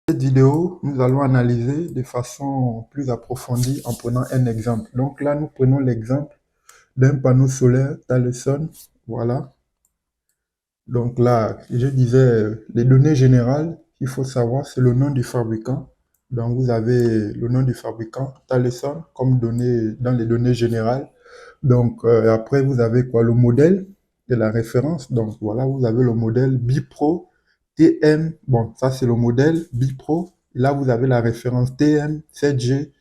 Cette vidéo, nous allons analyser de façon plus approfondie en prenant un exemple. Donc là, nous prenons l'exemple d'un panneau solaire Thaleson. Voilà. Donc là, je disais, les données générales, il faut savoir, c'est le nom du fabricant. Donc vous avez le nom du fabricant, Thaleson, comme données dans les données générales. Donc après, vous avez quoi? Le modèle de la référence. Donc voilà, vous avez le modèle Bipro TM. Bon, ça c'est le modèle Bipro. Là, vous avez la référence TM 7G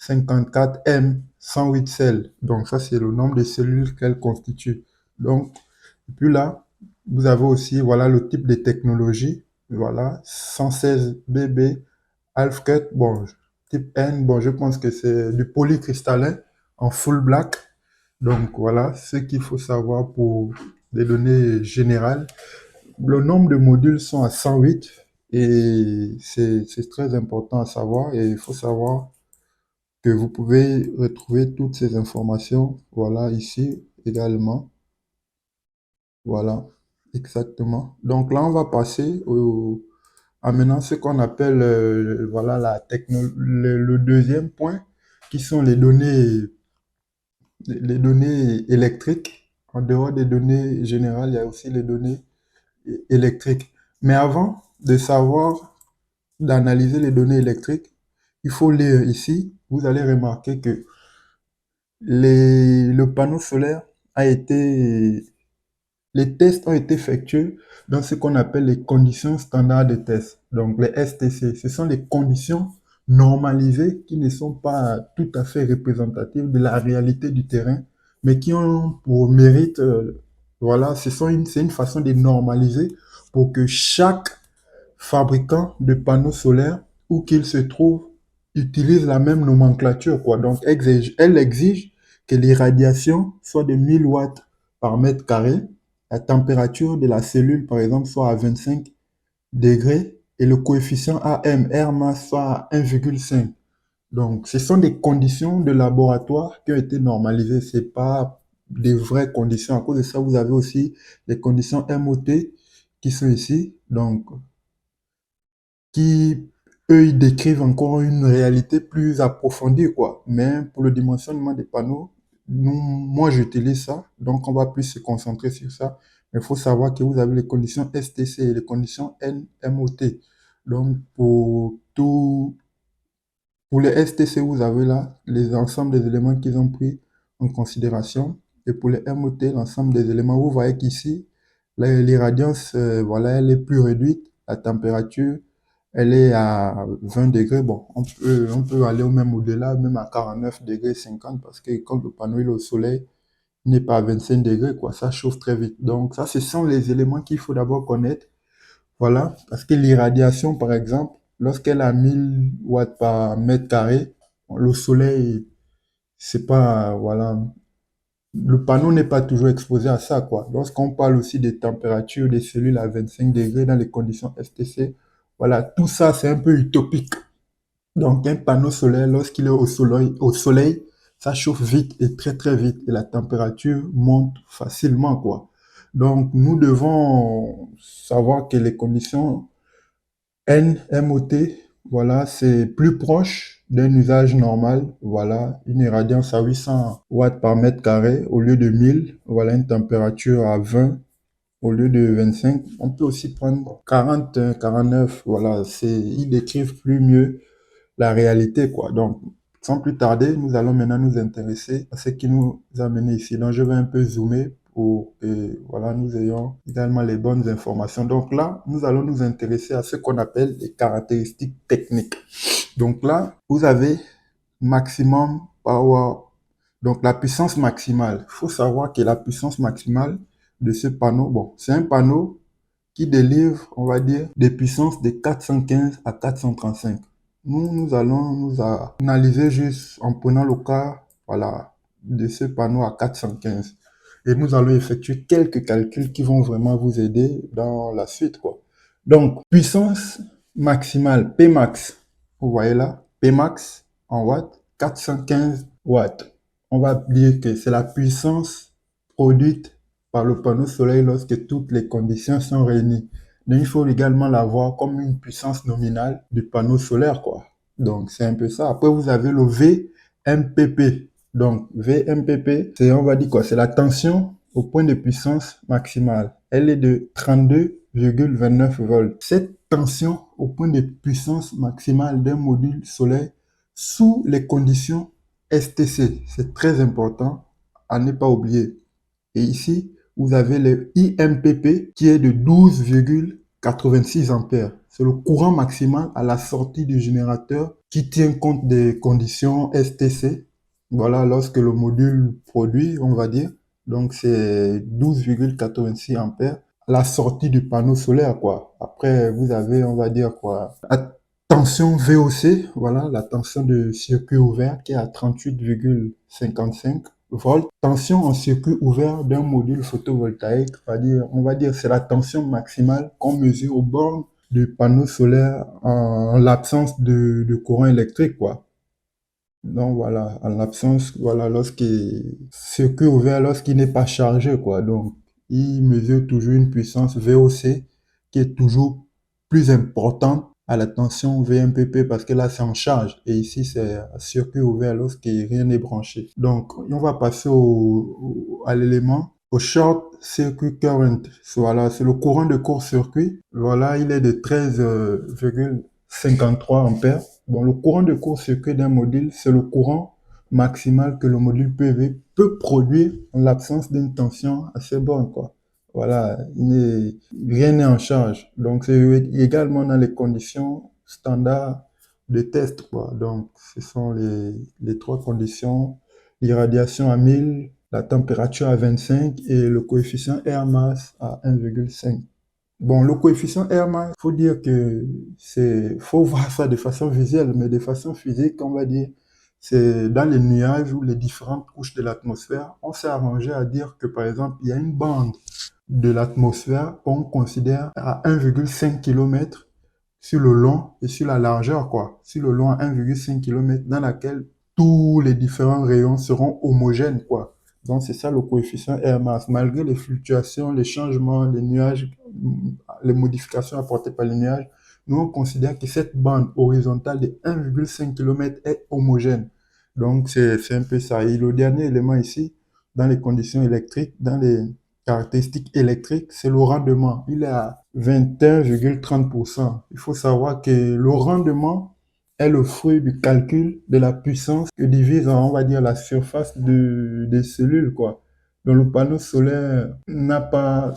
54M 108 cells. Donc ça, c'est le nombre de cellules qu'elle constitue. Donc, et puis là, vous avez aussi, voilà, le type de technologie. Voilà, 116 BB Halfcut. Bon, type N, bon, je pense que c'est du polycristallin en full black. Donc voilà ce qu'il faut savoir pour les données générales. Le nombre de modules sont à 108 et c'est très important à savoir, et il faut savoir que vous pouvez retrouver toutes ces informations, voilà, ici également. Voilà, exactement. Donc là, on va passer à maintenant ce qu'on appelle, voilà, le deuxième point, qui sont les données électriques. En dehors des données générales, il y a aussi les données électriques. Mais avant de savoir, d'analyser les données électriques, il faut lire ici. Vous allez remarquer que le panneau solaire a été, les tests ont été effectués dans ce qu'on appelle les conditions standards de test. Donc les STC, ce sont les conditions normalisées qui ne sont pas tout à fait représentatives de la réalité du terrain, mais qui ont pour mérite, voilà, c'est une façon de normaliser pour que chaque fabricant de panneaux solaires, où qu'il se trouve, utilise la même nomenclature, quoi. Donc, elle exige que l'irradiation soit de 1000 watts par mètre carré, la température de la cellule, par exemple, soit à 25 degrés, et le coefficient AM, R mass, soit à 1,5. Donc, ce sont des conditions de laboratoire qui ont été normalisées. C'est pas des vraies conditions. À cause de ça, vous avez aussi les conditions MOT qui sont ici. Donc, qui, eux, ils décrivent encore une réalité plus approfondie, quoi. Mais pour le dimensionnement des panneaux, moi, j'utilise ça. Donc, on va plus se concentrer sur ça. Mais il faut savoir que vous avez les conditions STC et les conditions NMOT. Donc, pour les STC, vous avez là les ensembles des éléments qu'ils ont pris en considération. Et pour les MOT, l'ensemble des éléments, vous voyez qu'ici, l'irradiance, voilà, elle est plus réduite. La température, elle est à 20 degrés. Bon, on peut aller même au-delà, même à 49 degrés 50, parce que quand le panneau est au soleil, il n'est pas à 25 degrés, quoi. Ça chauffe très vite. Donc, ça, ce sont les éléments qu'il faut d'abord connaître. Voilà, parce que l'irradiation, par exemple, lorsqu'elle a 1000 watts par mètre carré, le soleil, c'est pas, voilà, le panneau n'est pas toujours exposé à ça, quoi. Lorsqu'on parle aussi des températures des cellules à 25 degrés dans les conditions STC, voilà, tout ça, c'est un peu utopique. Donc, un panneau solaire, lorsqu'il est au soleil, ça chauffe vite et très, très vite, et la température monte facilement, quoi. Donc, nous devons savoir que les conditions NMOT, voilà, c'est plus proche d'un usage normal. Voilà, une irradiance à 800 watts par mètre carré au lieu de 1000. Voilà, une température à 20 au lieu de 25. On peut aussi prendre 40, 49. Voilà, ils décrivent plus mieux la réalité, quoi. Donc, sans plus tarder, nous allons maintenant nous intéresser à ce qui nous a mené ici. Donc, je vais un peu zoomer pour que, voilà, nous ayons également les bonnes informations. Donc là, nous allons nous intéresser à ce qu'on appelle les caractéristiques techniques. Donc là, vous avez maximum power. Donc la puissance maximale. Il faut savoir que la puissance maximale de ce panneau, bon, c'est un panneau qui délivre, on va dire, des puissances de 415 à 435. Nous allons analyser juste en prenant le cas, voilà, de ce panneau à 415. Et nous allons effectuer quelques calculs qui vont vraiment vous aider dans la suite, quoi. Donc, puissance maximale, Pmax. Vous voyez là, Pmax en watts, 415 watts. On va dire que c'est la puissance produite par le panneau solaire lorsque toutes les conditions sont réunies. Donc, il faut également l'avoir comme une puissance nominale du panneau solaire, quoi. Donc, c'est un peu ça. Après, vous avez le VMPP. Donc, VMPP, c'est, on va dire quoi? C'est la tension au point de puissance maximale. Elle est de 32,29 volts. Cette tension au point de puissance maximale d'un module solaire sous les conditions STC. C'est très important à ne pas oublier. Et ici, vous avez le IMPP qui est de 12,86 ampères. C'est le courant maximal à la sortie du générateur qui tient compte des conditions STC. Voilà, lorsque le module produit, on va dire. Donc, c'est 12,86 ampères à la sortie du panneau solaire, quoi. Après, vous avez, on va dire quoi, la tension VOC, voilà, la tension de circuit ouvert qui est à 38,55 volts. Tension en circuit ouvert d'un module photovoltaïque, on va dire c'est la tension maximale qu'on mesure au bord du panneau solaire en l'absence de courant électrique, quoi. Donc voilà, en l'absence, voilà, circuit ouvert, lorsqu'il n'est pas chargé, quoi. Donc, il mesure toujours une puissance VOC qui est toujours plus importante à la tension VMPP parce que là, c'est en charge. Et ici, c'est un circuit ouvert lorsque rien n'est branché. Donc, on va passer à l'élément, au short circuit current. Voilà, c'est le courant de court-circuit. Voilà, il est de 13,53 ampères. Bon, le courant de court-circuit d'un module, c'est le courant maximal que le module PV peut produire en l'absence d'une tension assez bonne, quoi. Voilà, rien n'est en charge. Donc, c'est également dans les conditions standards de test, quoi. Donc, ce sont les trois conditions, l'irradiation à 1000, la température à 25 et le coefficient air mass à 1,5. Bon, le coefficient air mass, faut dire que faut voir ça de façon visuelle, mais de façon physique, on va dire, c'est dans les nuages ou les différentes couches de l'atmosphère, on s'est arrangé à dire que, par exemple, il y a une bande de l'atmosphère qu'on considère à 1,5 km sur le long et sur la largeur, quoi. Sur le long à 1,5 km, dans laquelle tous les différents rayons seront homogènes, quoi. Donc, c'est ça le coefficient air mass. Malgré les fluctuations, les changements, les nuages, les modifications apportées par les nuages, nous, on considère que cette bande horizontale de 1,5 km est homogène. Donc, c'est un peu ça. Et le dernier élément ici, dans les conditions électriques, dans les caractéristiques électriques, c'est le rendement. Il est à 21,30%. Il faut savoir que le rendement est le fruit du calcul de la puissance que divise en, on va dire, la surface des cellules, quoi. Donc, le panneau solaire n'a pas,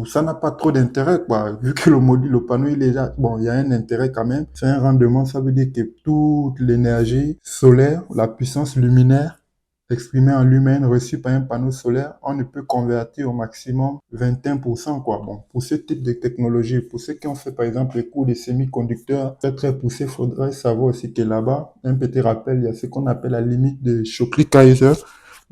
ça n'a pas trop d'intérêt, quoi. Vu que le panneau, il est là, bon, il y a un intérêt quand même. C'est un rendement, ça veut dire que toute l'énergie solaire, la puissance luminaire, exprimée en lumen reçue par un panneau solaire, on ne peut convertir au maximum 21%, quoi. Bon, pour ce type de technologie, pour ceux qui ont fait, par exemple, les cours de semi-conducteurs très, très poussés, il faudrait savoir aussi que là-bas, un petit rappel, il y a ce qu'on appelle la limite de Shockley-Kaiser.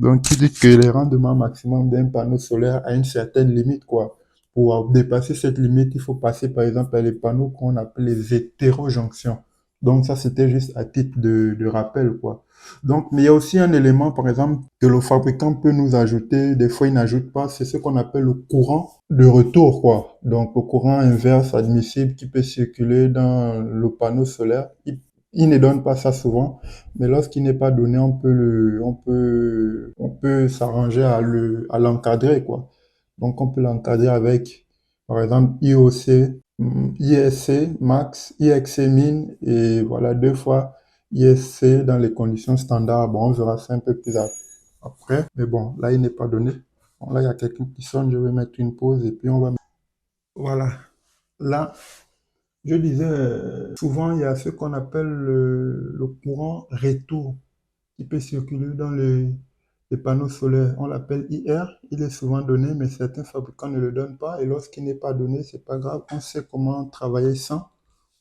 Donc, qui dit que les rendements maximum d'un panneau solaire a une certaine limite, quoi. Pour dépasser cette limite, il faut passer, par exemple, par les panneaux qu'on appelle les hétérojonctions. Donc, ça, c'était juste à titre de rappel, quoi. Donc, mais il y a aussi un élément, par exemple, que le fabricant peut nous ajouter, des fois il n'ajoute pas, c'est ce qu'on appelle le courant de retour, quoi. Donc, le courant inverse admissible qui peut circuler dans le panneau solaire. Il ne donne pas ça souvent, mais lorsqu'il n'est pas donné, on peut s'arranger à l'encadrer, quoi. Donc, on peut l'encadrer avec, par exemple, IOC, ISC max, IXC min, et voilà, deux fois ISC dans les conditions standards. Bon, on verra ça un peu plus après, mais bon, là, il n'est pas donné. Bon, là, il y a quelqu'un qui sonne, je vais mettre une pause et puis on va... Voilà, là, je disais, souvent, il y a ce qu'on appelle le courant retour qui peut circuler dans les panneaux solaires. On l'appelle IR, il est souvent donné, mais certains fabricants ne le donnent pas. Et lorsqu'il n'est pas donné, c'est pas grave, on sait comment travailler sans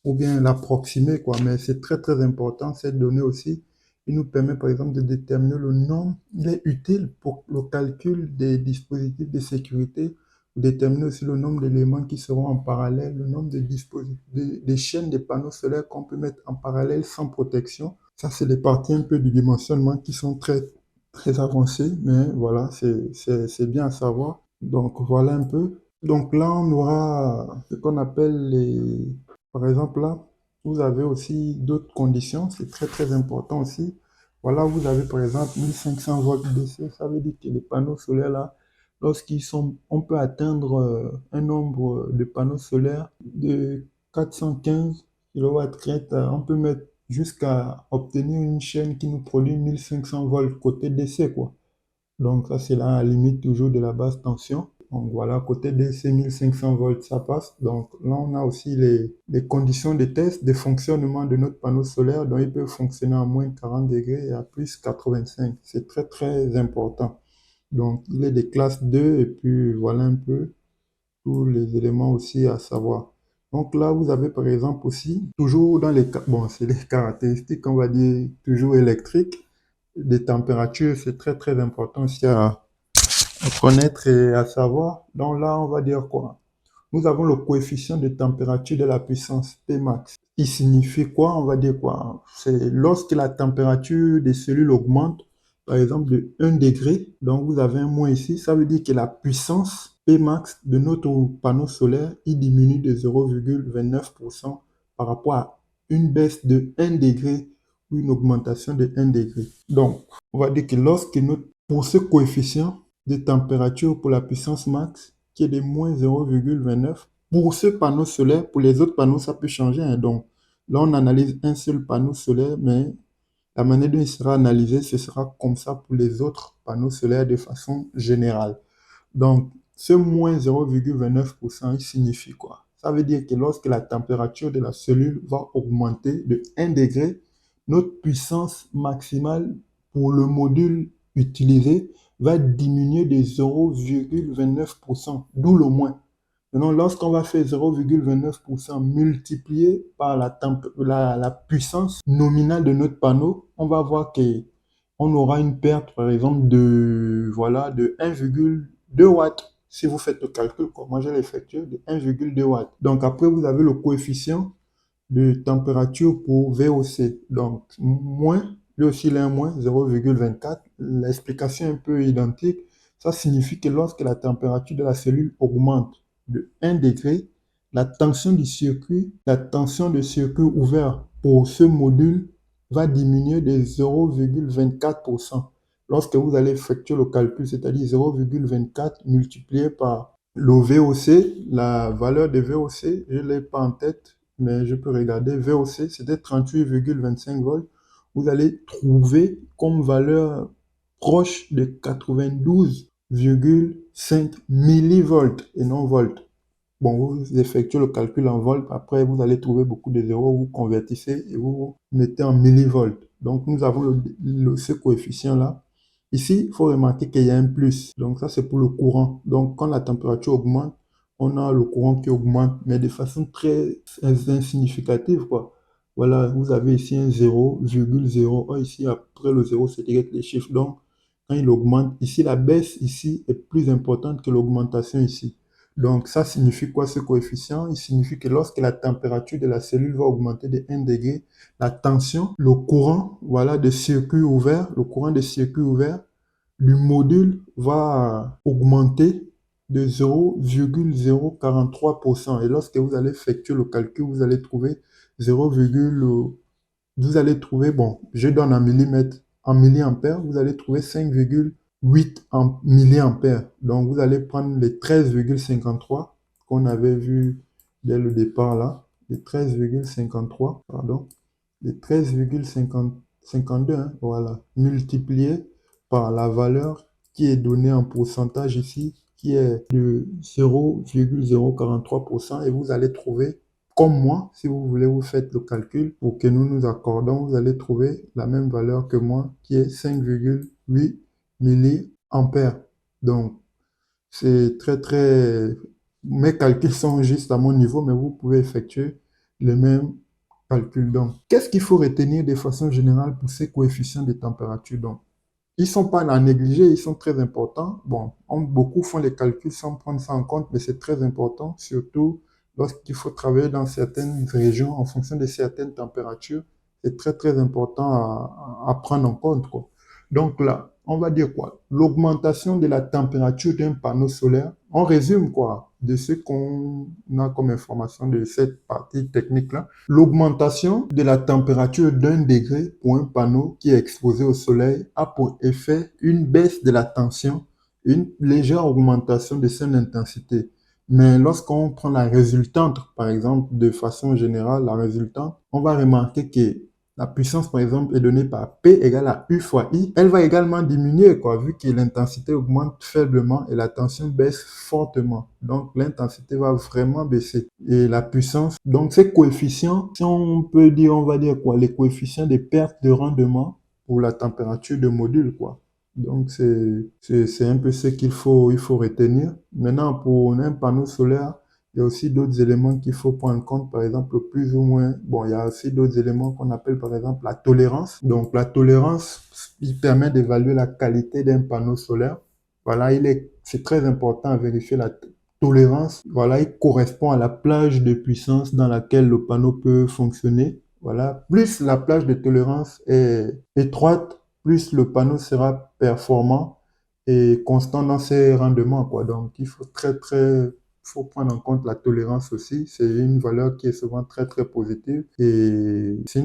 ou bien l'approximer, quoi. Mais c'est très, très important, cette donnée aussi. Il nous permet, par exemple, de déterminer le nombre. Il est utile pour le calcul des dispositifs de sécurité, déterminer aussi le nombre d'éléments qui seront en parallèle, le nombre de dispositifs, des chaînes de panneaux solaires qu'on peut mettre en parallèle sans protection. Ça, c'est les parties un peu du dimensionnement qui sont très très avancé, mais voilà, c'est bien à savoir. Donc voilà un peu. Donc là, on aura ce qu'on appelle les... Par exemple, là, vous avez aussi d'autres conditions, c'est très très important aussi. Voilà, vous avez par exemple 1500 volts DC, ça veut dire que les panneaux solaires là, lorsqu'ils sont, on peut atteindre un nombre de panneaux solaires de 415 kW, on peut mettre jusqu'à obtenir une chaîne qui nous produit 1500 volts côté DC, quoi. Donc ça, c'est la limite toujours de la basse tension. Donc voilà, côté DC 1500 volts, ça passe. Donc là, on a aussi les conditions de test de fonctionnement de notre panneau solaire. Donc il peut fonctionner à moins 40 degrés et à plus 85. C'est très très important. Donc il est de classe 2 et puis voilà un peu tous les éléments aussi à savoir. Donc là, vous avez par exemple aussi, toujours dans les, bon, c'est les caractéristiques, on va dire, toujours électriques, des températures, c'est très très important aussi à connaître et à savoir. Donc là, on va dire quoi? Nous avons le coefficient de température de la puissance Tmax. Il signifie quoi? On va dire quoi? C'est lorsque la température des cellules augmente, par exemple de 1 degré, donc vous avez un moins ici, ça veut dire que la puissance Pmax de notre panneau solaire, il diminue de 0,29% par rapport à une baisse de 1 degré ou une augmentation de 1 degré. Donc, on va dire que pour ce coefficient de température pour la puissance max, qui est de moins 0,29, pour ce panneau solaire, pour les autres panneaux, ça peut changer, hein. Donc, là, on analyse un seul panneau solaire, mais la manière dont il sera analysé, ce sera comme ça pour les autres panneaux solaires de façon générale. Donc, ce moins 0,29%, il signifie quoi? Ça veut dire que lorsque la température de la cellule va augmenter de 1 degré, notre puissance maximale pour le module utilisé va diminuer de 0,29%, d'où le moins. Maintenant, lorsqu'on va faire 0,29% multiplié par la puissance nominale de notre panneau, on va voir que on aura une perte, par exemple, voilà, de 1,2 watts. Si vous faites le calcul, comme moi j'ai l'effectué, de 1,2 watts. Donc après, vous avez le coefficient de température pour VOC. Donc, moins, lui aussi il est un moins 0,24. L'explication est un peu identique. Ça signifie que lorsque la température de la cellule augmente de 1 degré, la tension de circuit ouvert pour ce module va diminuer de 0,24%. Lorsque vous allez effectuer le calcul, c'est-à-dire 0,24 multiplié par le VOC, la valeur de VOC, je ne l'ai pas en tête, mais je peux regarder. VOC, c'était 38,25 volts. Vous allez trouver comme valeur proche de 92,5 millivolts et non volts. Bon, vous effectuez le calcul en volts, après vous allez trouver beaucoup de zéros, vous convertissez et vous mettez en millivolts. Donc nous avons ce coefficient-là. Ici, il faut remarquer qu'il y a un plus. Donc ça, c'est pour le courant. Donc quand la température augmente, on a le courant qui augmente, mais de façon très insignificative, quoi. Voilà, vous avez ici un 0,0. Ici, après le 0, c'est direct les chiffres. Donc, quand il augmente, ici, la baisse ici est plus importante que l'augmentation ici. Donc, ça signifie quoi ce coefficient? Il signifie que lorsque la température de la cellule va augmenter de 1 degré, la tension, le courant, voilà, de circuit ouvert, le courant de circuit ouvert du module va augmenter de 0,043%. Et lorsque vous allez effectuer le calcul, vous allez trouver 0, vous allez trouver, bon, je donne en millimètres, en milliampères, vous allez trouver 5,8 en milliampères. Donc, vous allez prendre les 13,53 qu'on avait vu dès le départ là, les 13,53, pardon, les 13,52, hein, voilà, multiplié par la valeur qui est donnée en pourcentage ici, qui est de 0,043%, et vous allez trouver, comme moi, si vous voulez, vous faites le calcul pour que nous nous accordons, vous allez trouver la même valeur que moi, qui est 5,8 milliampères. Donc, c'est très, très... Mes calculs sont juste à mon niveau, mais vous pouvez effectuer les mêmes calculs. Donc, qu'est-ce qu'il faut retenir de façon générale pour ces coefficients de température? Donc, ils ne sont pas à négliger, ils sont très importants. Bon, beaucoup font les calculs sans prendre ça en compte, mais c'est très important, surtout lorsqu'il faut travailler dans certaines régions en fonction de certaines températures. C'est très, très important à prendre en compte, quoi. Donc là, on va dire quoi? L'augmentation de la température d'un panneau solaire. On résume quoi de ce qu'on a comme information de cette partie technique-là. L'augmentation de la température d'un degré pour un panneau qui est exposé au soleil a pour effet une baisse de la tension, une légère augmentation de son intensité. Mais lorsqu'on prend la résultante, par exemple, de façon générale, la résultante, on va remarquer que la puissance, par exemple, est donnée par P égale à U fois I. Elle va également diminuer, quoi, vu que l'intensité augmente faiblement et la tension baisse fortement. Donc, l'intensité va vraiment baisser. Et la puissance, donc ces coefficients, si on peut dire, on va dire quoi, les coefficients des pertes de rendement pour la température de module, quoi. Donc, c'est un peu ce il faut retenir. Maintenant, pour un panneau solaire, il y a aussi d'autres éléments qu'il faut prendre en compte, par exemple, plus ou moins, bon, il y a aussi d'autres éléments qu'on appelle, par exemple, la tolérance. Donc, la tolérance, il permet d'évaluer la qualité d'un panneau solaire. Voilà, c'est très important à vérifier la tolérance. Voilà, il correspond à la plage de puissance dans laquelle le panneau peut fonctionner. Voilà, plus la plage de tolérance est étroite, plus le panneau sera performant et constant dans ses rendements, quoi. Donc, faut prendre en compte la tolérance aussi. C'est une valeur qui est souvent très, très positive. Et c'est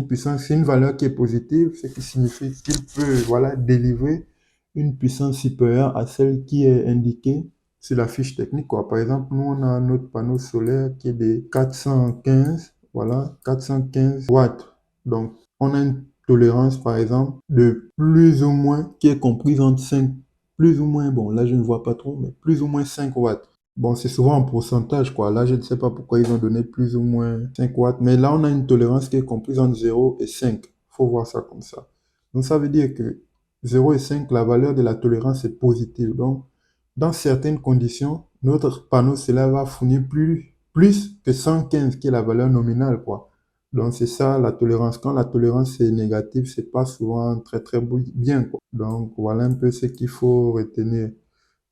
une valeur qui est positive, ce qui signifie qu'il peut, voilà, délivrer une puissance supérieure à celle qui est indiquée sur la fiche technique, quoi. Par exemple, nous, on a notre panneau solaire qui est de 415, voilà, 415 watts. Donc, on a une tolérance, par exemple, de plus ou moins, qui est comprise entre 5, plus ou moins, bon, là, je ne vois pas trop, mais plus ou moins 5 watts. Bon, c'est souvent en pourcentage, quoi. Là, je ne sais pas pourquoi ils ont donné plus ou moins 5 watts. Mais là, on a une tolérance qui est comprise entre 0 et 5. Il faut voir ça comme ça. Donc, ça veut dire que 0 et 5, la valeur de la tolérance est positive. Donc, dans certaines conditions, notre panneau solaire va fournir plus que 115, qui est la valeur nominale, quoi. Donc, c'est ça la tolérance. Quand la tolérance est négative, c'est pas souvent très, très bien, quoi. Donc, voilà un peu ce qu'il faut retenir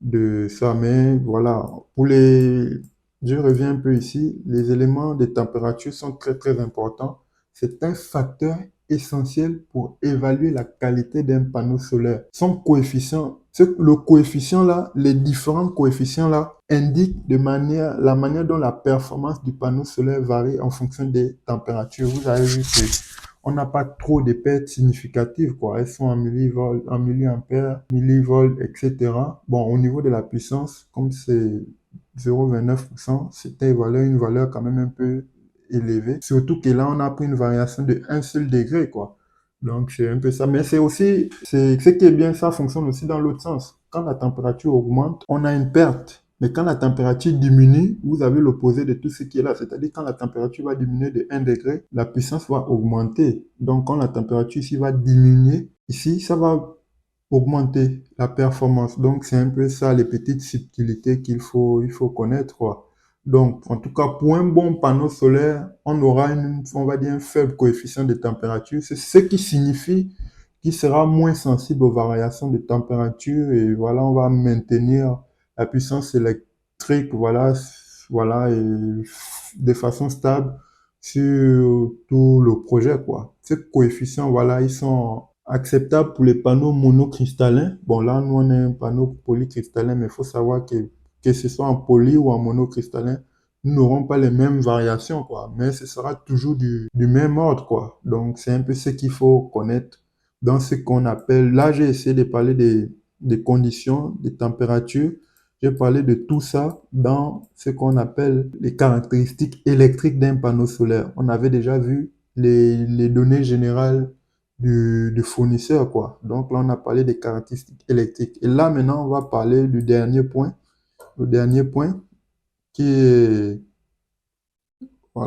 de ça. Mais voilà, je reviens un peu ici, les éléments de température sont très très importants. C'est un facteur essentiel pour évaluer la qualité d'un panneau solaire. Son coefficient, le coefficient là, les différents coefficients là indiquent la manière dont la performance du panneau solaire varie en fonction des températures. Vous avez vu que on n'a pas trop de pertes significatives, quoi. Elles sont en millivolts, en milliampères, millivolts, etc. Bon, au niveau de la puissance, comme c'est 0,29%, c'était une valeur quand même un peu élevée. Surtout que là, on a pris une variation de un seul degré, quoi. Donc, c'est un peu ça. Mais ce qui est bien, ça fonctionne aussi dans l'autre sens. Quand la température augmente, on a une perte. Mais quand la température diminue, vous avez l'opposé de tout ce qui est là. C'est-à-dire quand la température va diminuer de 1 degré, la puissance va augmenter. Donc quand la température ici va diminuer, ici, ça va augmenter la performance. Donc c'est un peu ça les petites subtilités il faut connaître, quoi. Donc en tout cas, pour un bon panneau solaire, on aura on va dire un faible coefficient de température. C'est ce qui signifie qu'il sera moins sensible aux variations de température et voilà, on va maintenir la puissance électrique, voilà, et de façon stable sur tout le projet, quoi. Ces coefficients, voilà, ils sont acceptables pour les panneaux monocristallins. Bon, là, nous, on a un panneau polycristallin, mais il faut savoir que ce soit en poly ou en monocristallin, nous n'aurons pas les mêmes variations, quoi. Mais ce sera toujours du même ordre, quoi. Donc, c'est un peu ce qu'il faut connaître dans ce qu'on appelle, là, j'ai essayé de parler des conditions, des températures. J'ai parlé de tout ça dans ce qu'on appelle les caractéristiques électriques d'un panneau solaire. On avait déjà vu les données générales du fournisseur, quoi. Donc là, on a parlé des caractéristiques électriques. Et là, maintenant, on va parler du dernier point. Le dernier point qui est